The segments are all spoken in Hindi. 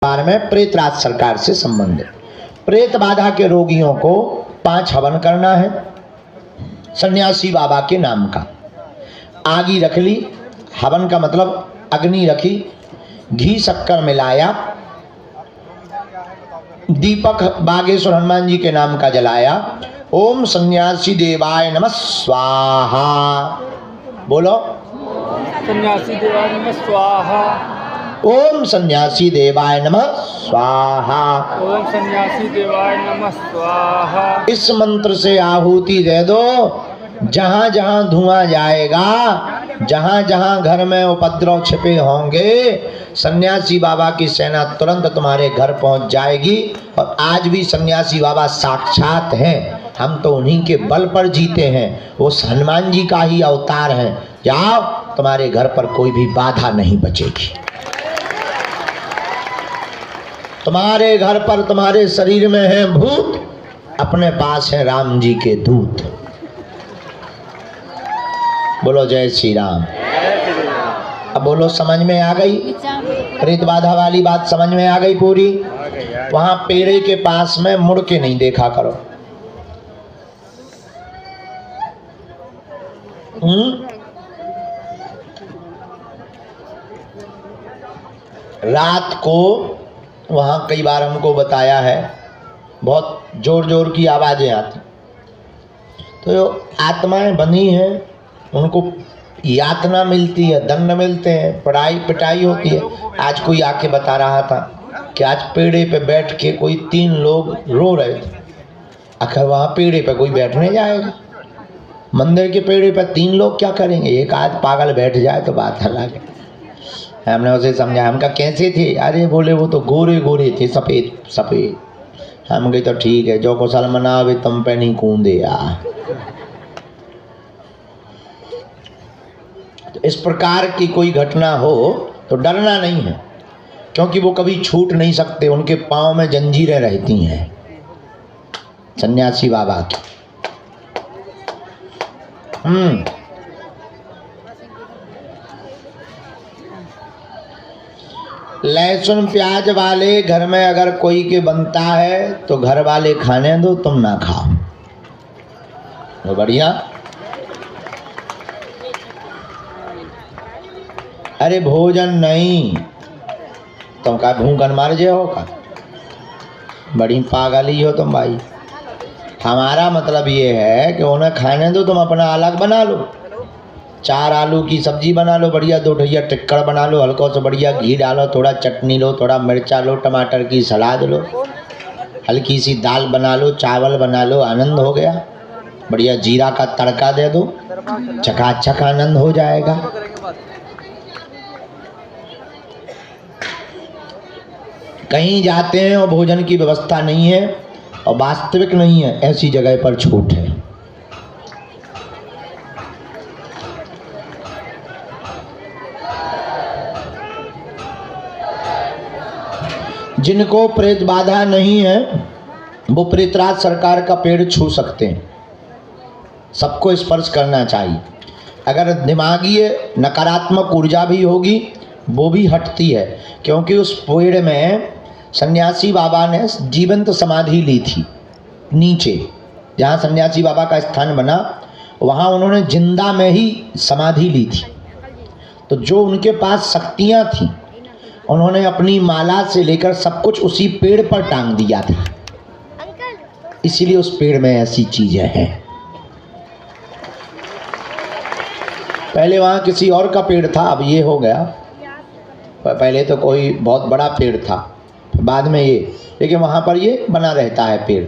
बारे में प्रेतराज सरकार से संबंधित। प्रेत बाधा के रोगियों को 5 हवन करना है सन्यासी बाबा के नाम का। आगी रख ली, हवन का मतलब अग्नि रखी, घी शक्कर मिलाया, दीपक बागेश्वर हनुमान जी के नाम का जलाया। ओम सन्यासी देवाय नमः स्वाहा। बोलो सन्यासी देवाय नमः स्वाहा। ओम सन्यासी देवाय नमः स्वाहा। ओम सन्यासी देवाय नमः स्वाहा। इस मंत्र से आहुति दे दो। जहां जहां धुआं जाएगा, जहां जहां घर में उपद्रव छिपे होंगे, सन्यासी बाबा की सेना तुरंत तुम्हारे घर पहुंच जाएगी। और आज भी सन्यासी बाबा साक्षात हैं, हम तो उन्हीं के बल पर जीते हैं, वो हनुमान जी का ही अवतार हैं। जाओ, तुम्हारे घर पर कोई भी बाधा नहीं बचेगी। तुम्हारे घर पर, तुम्हारे शरीर में है भूत, अपने पास है राम जी के दूत। बोलो जय श्री राम। अब बोलो समझ में आ गई? प्रेत बाधा वाली बात समझ में आ गई पूरी? वहां पेड़े के पास में मुड़ के नहीं देखा करो। रात को वहां कई बार हमको बताया है, बहुत जोर जोर की आवाजें आती, तो जो आत्माएं बनी हैं उनको यातना मिलती है, दंड मिलते हैं, पढ़ाई पिटाई होती है। आज कोई आके बता रहा था कि आज पेड़े पे बैठ के कोई 3 लोग रो रहे थे। आखिर वहाँ पेड़े पे कोई बैठने जाएगा? मंदिर के पेड़े पे 3 लोग क्या करेंगे? एक आध पागल बैठ जाए तो बात अलग है। हमने उसे समझाया, हम कहा कैसे थे? अरे बोले वो तो गोरे गोरे थे, सफ़ेद सफ़ेद। हम कहे तो ठीक है, जो कुशल मनावे तुम पे नहीं कूदे यार। तो इस प्रकार की कोई घटना हो तो डरना नहीं है, क्योंकि वो कभी छूट नहीं सकते, उनके पांव में जंजीरें रहती हैं सन्यासी बाबा की। लहसुन प्याज वाले घर में अगर कोई के बनता है तो घर वाले खाने दो, तुम ना खाओ। तो बढ़िया। अरे भोजन नहीं, तुम का भूखन मर जे हो का? बड़ी पागल ही हो तुम भाई। हमारा मतलब ये है कि उन्हें खाने दो, तुम अपना अलग बना लो। 4 आलू की सब्जी बना लो, बढ़िया 2 ढैया टिक्कड़ बना लो, हल्का सा बढ़िया घी डालो, थोड़ा चटनी लो, थोड़ा मिर्चा लो, टमाटर की सलाद लो, हल्की सी दाल बना लो, चावल बना लो, आनंद हो गया। बढ़िया जीरा का तड़का दे दो, चकाचक आनंद हो जाएगा। कहीं जाते हैं और भोजन की व्यवस्था नहीं है और वास्तविक नहीं है, ऐसी जगह पर छूट है। जिनको प्रेत बाधा नहीं है वो प्रेतराज सरकार का पेड़ छू सकते हैं। सबको स्पर्श करना चाहिए। अगर दिमागी नकारात्मक ऊर्जा भी होगी वो भी हटती है, क्योंकि उस पेड़ में सन्यासी बाबा ने जीवंत समाधि ली थी। नीचे जहाँ सन्यासी बाबा का स्थान बना, वहाँ उन्होंने जिंदा में ही समाधि ली थी। तो जो उनके पास शक्तियाँ थीं, उन्होंने अपनी माला से लेकर सब कुछ उसी पेड़ पर टांग दिया था। इसीलिए उस पेड़ में ऐसी चीजें हैं। पहले वहाँ किसी और का पेड़ था, अब ये हो गया। पहले तो कोई बहुत बड़ा पेड़ था, बाद में ये, लेकिन वहाँ पर ये बना रहता है पेड़।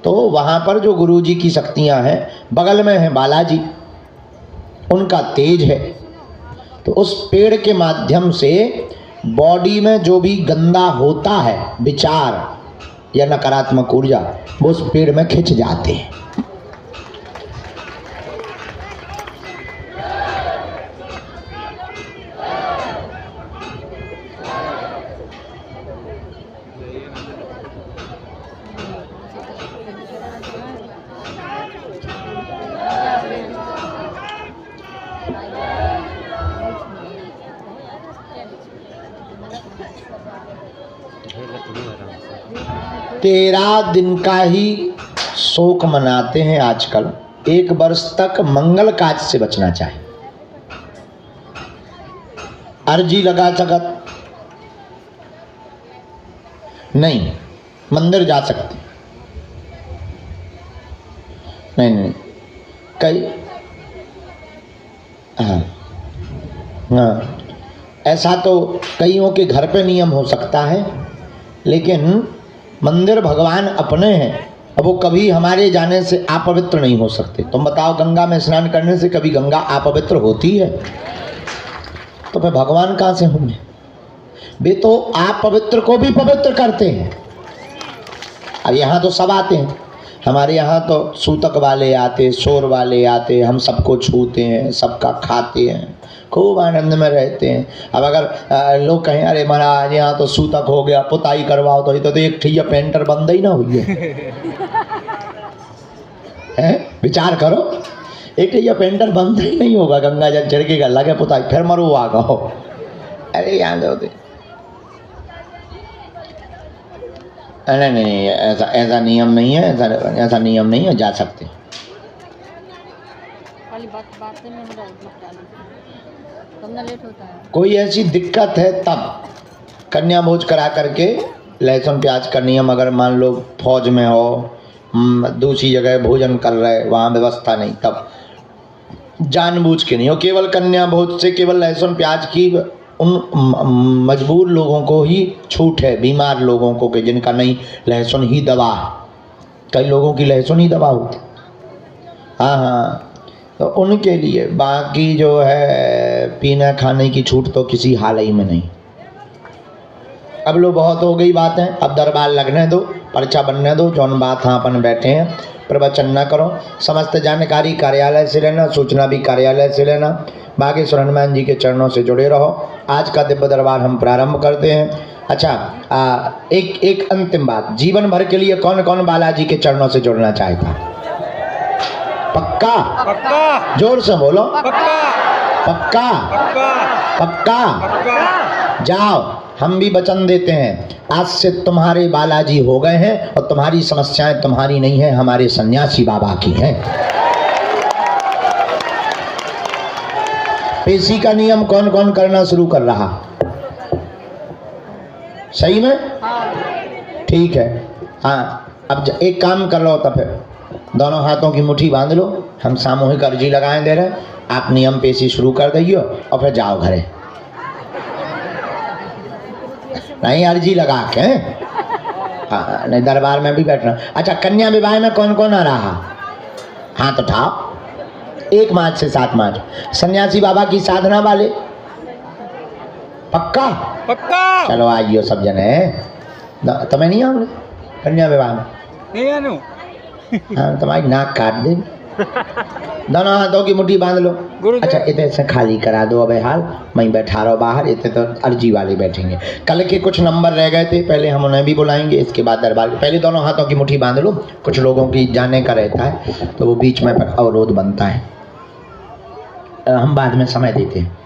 तो वहाँ पर जो गुरु जी की शक्तियाँ हैं, बगल में है बालाजी, उनका तेज है। तो उस पेड़ के माध्यम से बॉडी में जो भी गंदा होता है, विचार या नकारात्मक ऊर्जा, वो उस पेड़ में खिंच जाते हैं। 13 दिन का ही शोक मनाते हैं आजकल। 1 वर्ष तक मंगल काज से बचना चाहिए। अर्जी लगा सकत नहीं, मंदिर जा सकते नहीं कई हाँ ऐसा तो कईयों के घर पे नियम हो सकता है, लेकिन मंदिर भगवान अपने हैं, अब वो कभी हमारे जाने से अपवित्र नहीं हो सकते। तुम बताओ, गंगा में स्नान करने से कभी गंगा अपवित्र होती है? तो फिर भगवान कहाँ से होंगे? वे तो आप पवित्र को भी पवित्र करते हैं। अब यहाँ तो सब आते हैं, हमारे यहाँ तो सूतक वाले आते, शोर वाले आते, हम सबको छूते हैं, सबका खाते हैं, खूब आनंद में रहते हैं। अब अगर लोग कहें अरे महाराज यहाँ तो सूतक हो गया, पुताई करवाओ, तो एक ठैया पेंटर बंद ही ना हुई है। विचार करो, एक ठैया पेंटर बंद ही नहीं होगा, गंगा जल छिड़केगा, लगे पुताई, फिर मरो आ गो। अरे यहाँ दो नहीं, ऐसा नियम नहीं है, ऐसा नियम नहीं है, जा सकते। लेट होता है। कोई ऐसी दिक्कत है तब कन्या भोज करा करके लहसुन प्याज का नियम, अगर मान लो फौज में हो, दूसरी जगह भोजन कर रहे, वहाँ व्यवस्था नहीं, तब जानबूझ के नहीं हो। केवल कन्या भोज से केवल लहसुन प्याज की उन मजबूर लोगों को ही छूट है, बीमार लोगों को, कि जिनका नहीं लहसुन ही दवा, कई लोगों की लहसुन ही दवा होती। हाँ, तो उनके लिए, बाकी जो है पीने खाने की छूट तो किसी हाल ही में नहीं। अब लो बहुत हो गई बातें, अब दरबार लगने दो, पर्चा बनने दो, जौन बात हाँ अपन बैठे हैं प्रवचन न करो। समस्त जानकारी कार्यालय से लेना, सूचना भी कार्यालय से लेना। बागेश्वर हनुमान जी के चरणों से जुड़े रहो। आज का दिव्य दरबार हम प्रारंभ करते हैं। अच्छा, एक अंतिम बात, जीवन भर के लिए कौन कौन बालाजी के चरणों से जुड़ना चाहता? पक्का? पक्का, जोर से बोलो। पक्का पक्का पक्का पक्का, पक्का। जाओ, हम भी वचन देते हैं, आज से तुम्हारे बालाजी हो गए हैं और तुम्हारी समस्याएं तुम्हारी नहीं है, हमारे सन्यासी बाबा की हैं। पेशी का नियम कौन कौन करना शुरू कर रहा? सही में? ठीक है। हाँ, अब एक काम कर लो, तो फिर दोनों हाथों की मुट्ठी बांध लो, हम सामूहिक अर्जी लगाए दे रहे हैं, आप नियम पेशी शुरू कर दइए और फिर जाओ घरे। नहीं, अर्जी लगा के, हाँ, नहीं दरबार में भी बैठना। अच्छा, कन्या विवाह में कौन कौन आ रहा? हाथ उठाओ। 1 मार्च से 7 मार्च सन्यासी बाबा की साधना वाले, पक्का? पक्का। चलो आइयो सब जने। तुम्हें नहीं आओगे कन्या विवाह में? नहीं आनू। हाँ, तुम्हारी नाक काट दे। दोनों हाथों की मुट्ठी बांध लो। अच्छा, इतने से खाली करा दो, अब हाल मैं बैठा रहो बाहर, इतने तो अर्जी वाले बैठेंगे। कल के कुछ नंबर रह गए थे, पहले हम उन्हें भी बुलाएंगे, इसके बाद दरबार। पहले दोनों हाथों की मुट्ठी बांध लो, कुछ लोगों की जाने का रहता है तो वो बीच में अवरोध बनता है, हम बाद में समय देते हैं।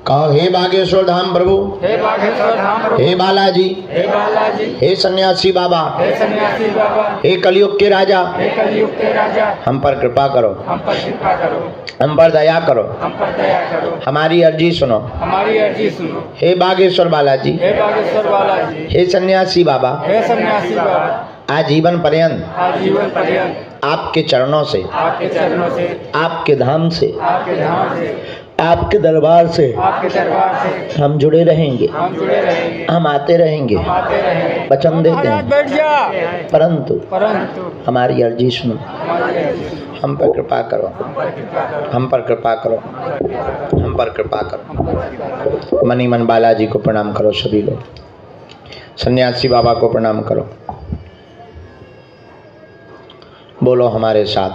कहो, हे बागेश्वर धाम प्रभु, हे बागेश्वर धाम प्रभु, हे बालाजी, हे बालाजी, हे सन्यासी बाबा, हे सन्यासी बाबा, हे कलयुग के राजा, हे कलयुग के राजा, हम पर कृपा करो, हम पर कृपा करो, हम पर दया करो, हम पर दया करो, हमारी अर्जी सुनो, हमारी अर्जी सुनो। हे बागेश्वर बालाजी, हे बागेश्वर बालाजी, हे सन्यासी बाबा, हे सन्यासी बाबा, आजीवन पर्यंत, आजीवन पर्यंत आपके चरणों से, आपके चरणों से, आपके धाम से, आपके धाम से, आपके दरबार से, आपके दरबार से हम जुड़े रहेंगे, हम जुड़े रहेंगे, हम आते रहेंगे, हम आते रहेंगे। वचन देते हैं, परंतु हमारी अर्जी सुनो, हम पर कृपा करो, हम पर कृपा करो, हम पर कृपा करो। मनी मन बालाजी को प्रणाम करो सभी लोग, सन्यासी बाबा को प्रणाम करो। बोलो हमारे साथ,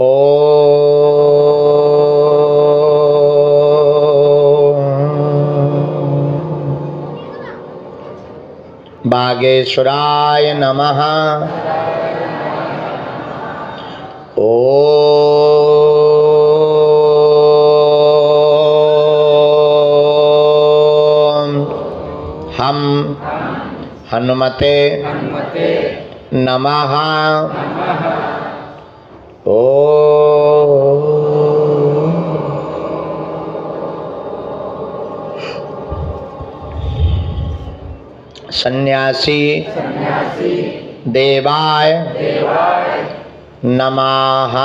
ओ बागेश्वराय नमः। ओम हम हनुमते हनुमते नमः। नमः। सन्यासी सन्यासी देवाय देवाय नमः।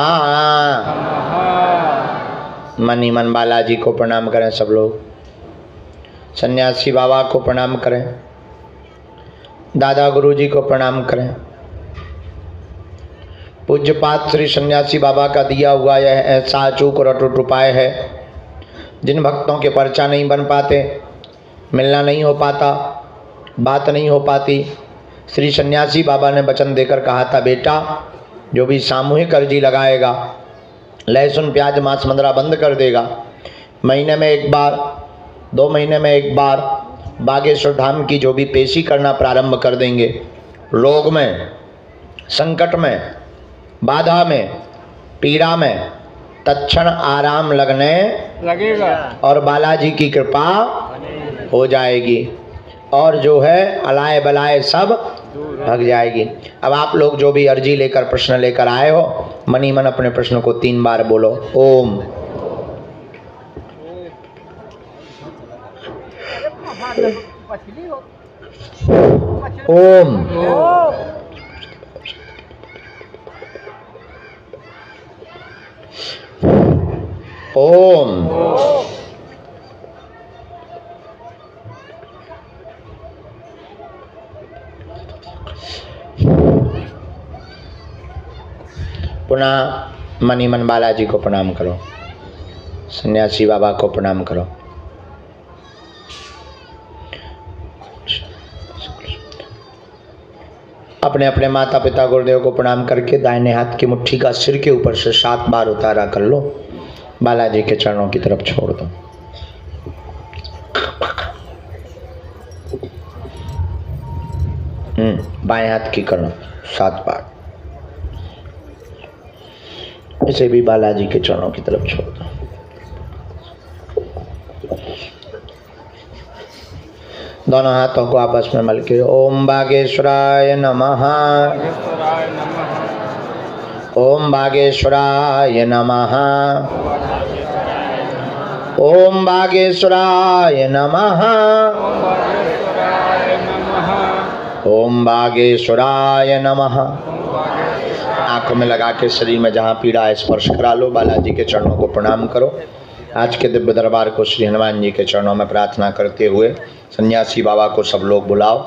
नमः। मनी मन बालाजी को प्रणाम करें सब लोग। सन्यासी बाबा को प्रणाम करें। दादा गुरुजी को प्रणाम करें। पूज्यपात श्री सन्यासी बाबा का दिया हुआ यह ऐसा अचूक और अटूट उपाय है। जिन भक्तों के पर्चा नहीं बन पाते, मिलना नहीं हो पाता, बात नहीं हो पाती, श्री सन्यासी बाबा ने वचन देकर कहा था, बेटा जो भी सामूहिक अर्जी लगाएगा, लहसुन प्याज मांस मंदरा बंद कर देगा, महीने में एक बार, 2 महीने में एक बार बागेश्वर धाम की जो भी पेशी करना प्रारंभ कर देंगे, रोग में, संकट में, बाधा में, पीड़ा में तत्क्षण आराम लगने लगेगा और बालाजी की कृपा हो जाएगी और जो है अलाय बलाय सब भाग जाएगी। अब आप लोग जो भी अर्जी लेकर प्रश्न लेकर आए हो, मनी मन अपने प्रश्न को 3 बार बोलो। ओम। ओम। ओम। पुनः मनी मन बालाजी को प्रणाम करो। सन्यासी बाबा को प्रणाम करो। अपने अपने माता पिता गुरुदेव को प्रणाम करके दाहिने हाथ की मुट्ठी का सिर के ऊपर से 7 बार उतारा कर लो, बालाजी के चरणों की तरफ छोड़ दो। बाएं हाथ की करो 7 बार, इसे भी बालाजी के चरणों की तरफ छोड़ दो। दोनों हाथों को आपस में मल के ओम बागेश्वराय नमः। बागेश्वराय नमः। ओम बागेश्वराय नमः। ओम बागेश्वराय नमः। बागेश्वराय नमः। ओम बागेश्वराय नमः। आंखों में लगा के शरीर में जहाँ पीड़ा है स्पर्श करा लो, बालाजी के चरणों को प्रणाम करो। आज के दिव्य दरबार को श्री हनुमान जी के चरणों में प्रार्थना करते हुए सन्यासी बाबा को सब लोग बुलाओ।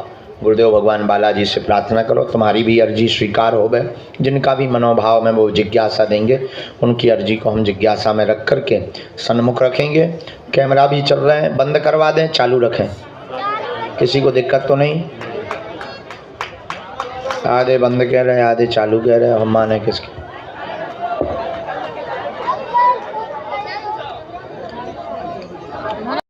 गुरुदेव भगवान बालाजी से प्रार्थना करो, तुम्हारी भी अर्जी स्वीकार हो गए। जिनका भी मनोभाव में वो जिज्ञासा देंगे, उनकी अर्जी को हम जिज्ञासा में रख करके सन्मुख रखेंगे। कैमरा भी चल रहे हैं, बंद करवा दें, चालू रखें, किसी को दिक्कत तो नहीं? आधे बंद कह रहे हैं, आधे चालू कह रहे हैं, हम माने किसके?